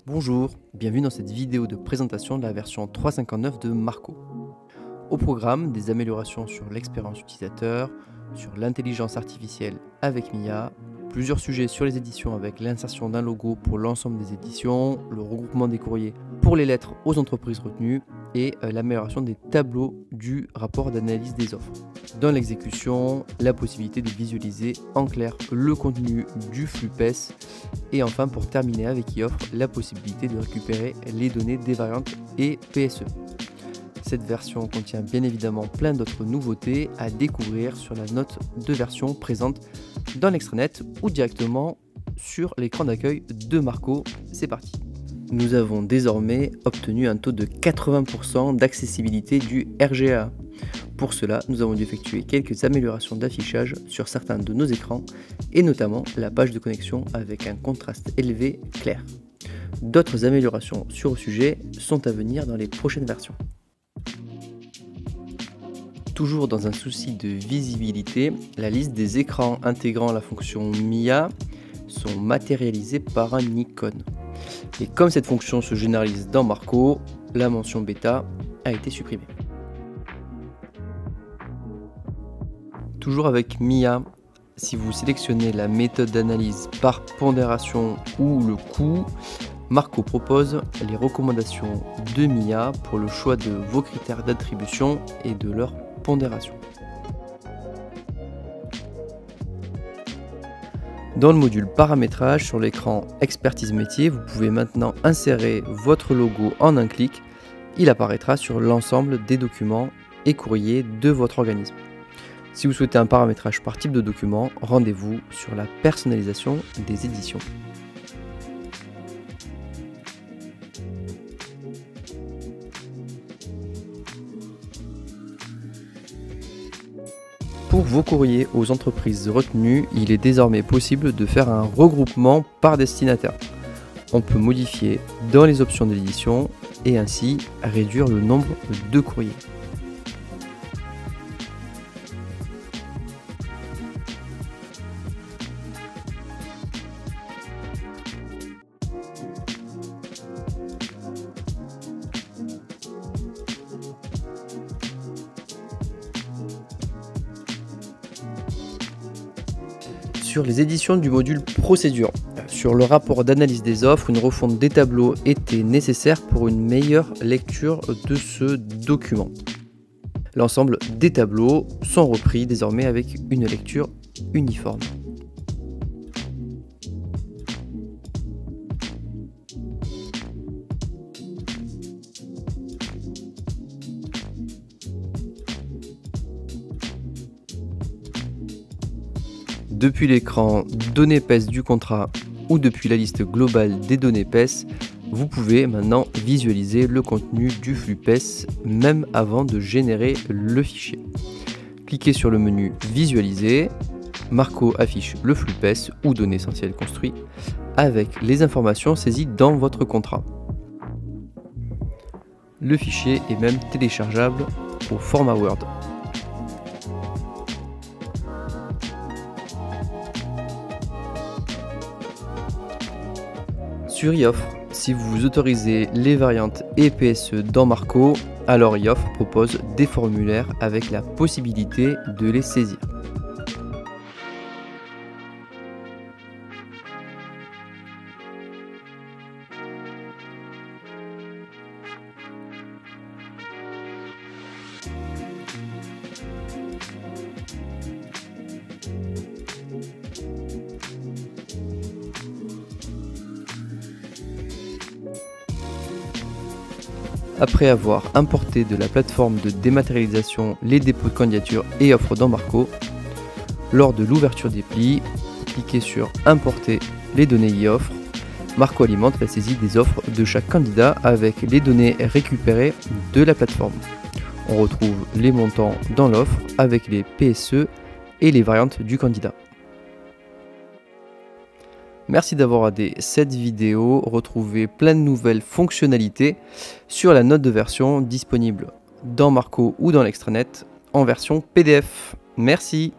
Bonjour, bienvenue dans cette vidéo de présentation de la version 3.59 de Marco. Au programme, des améliorations sur l'expérience utilisateur, sur l'intelligence artificielle avec Mia, plusieurs sujets sur les éditions avec l'insertion d'un logo pour l'ensemble des éditions, le regroupement des courriers pour les lettres aux entreprises retenues et l'amélioration des tableaux du rapport d'analyse des offres. Dans l'exécution, la possibilité de visualiser en clair le contenu du flux PES et enfin pour terminer avec eOffre, la possibilité de récupérer les données des variantes et PSE. Cette version contient bien évidemment plein d'autres nouveautés à découvrir sur la note de version présente dans l'extranet ou directement sur l'écran d'accueil de Marco. C'est parti. Nous avons désormais obtenu un taux de 80% d'accessibilité du RGA. Pour cela, nous avons dû effectuer quelques améliorations d'affichage sur certains de nos écrans et notamment la page de connexion avec un contraste élevé clair. D'autres améliorations sur le sujet sont à venir dans les prochaines versions. Toujours dans un souci de visibilité, la liste des écrans intégrant la fonction Mia sont matérialisés par un icône. Et comme cette fonction se généralise dans Marco, la mention bêta a été supprimée. Toujours avec Mia, si vous sélectionnez la méthode d'analyse par pondération ou le coût, Marco propose les recommandations de Mia pour le choix de vos critères d'attribution et de leur pondération. Dans le module paramétrage sur l'écran expertise métier, vous pouvez maintenant insérer votre logo en un clic. Il apparaîtra sur l'ensemble des documents et courriers de votre organisme. Si vous souhaitez un paramétrage par type de document, rendez-vous sur la personnalisation des éditions. Pour vos courriers aux entreprises retenues, il est désormais possible de faire un regroupement par destinataire. On peut modifier dans les options de l'édition et ainsi réduire le nombre de courriers. Sur les éditions du module procédure, sur le rapport d'analyse des offres, une refonte des tableaux était nécessaire pour une meilleure lecture de ce document. L'ensemble des tableaux sont repris désormais avec une lecture uniforme. Depuis l'écran données PES du contrat ou depuis la liste globale des données PES, vous pouvez maintenant visualiser le contenu du flux PES même avant de générer le fichier. Cliquez sur le menu Visualiser, Marco affiche le flux PES ou données essentielles construit avec les informations saisies dans votre contrat. Le fichier est même téléchargeable au format Word. Sur eOffre, si vous autorisez les variantes et PSE dans Marco, alors eOffre propose des formulaires avec la possibilité de les saisir. Après avoir importé de la plateforme de dématérialisation les dépôts de candidature et offres dans Marco, lors de l'ouverture des plis, cliquez sur Importer les données e-offres. Marco alimente la saisie des offres de chaque candidat avec les données récupérées de la plateforme. On retrouve les montants dans l'offre avec les PSE et les variantes du candidat. Merci d'avoir regardé cette vidéo. Retrouvez plein de nouvelles fonctionnalités sur la note de version disponible dans Marco ou dans l'extranet en version PDF. Merci.